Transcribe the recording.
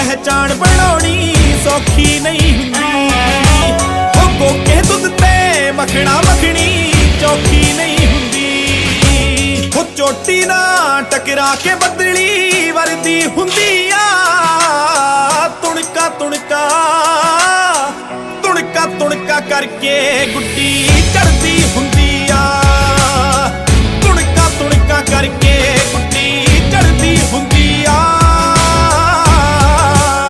ਪਹਿਚਾਣ ਬਣਾਉਣੀ ਸੌਖੀ ਨਹੀਂ ਹੁੰਦੀ। ਉਹ ਗੋਕੇ ਦੁੱਧ ਤੇ ਮੱਖਣਾ ਮੱਖਣੀ ਚੌਖੀ ਨਹੀਂ ਹੁੰਦੀ। ਉਹ ਚੋਟੀ ਨਾ ਟਕਰਾ ਕੇ ਬਦਲੀ ਵਰਦੀ ਹੁੰਦੀ ਆ। ਤੁਣਕਾ ਤੁਣਕਾ ਤੁਣਕਾ ਤੁਣਕਾ ਕਰਕੇ ਗੁੱਡੀ ਚੜਦੀ ਹੁੰਦੀ।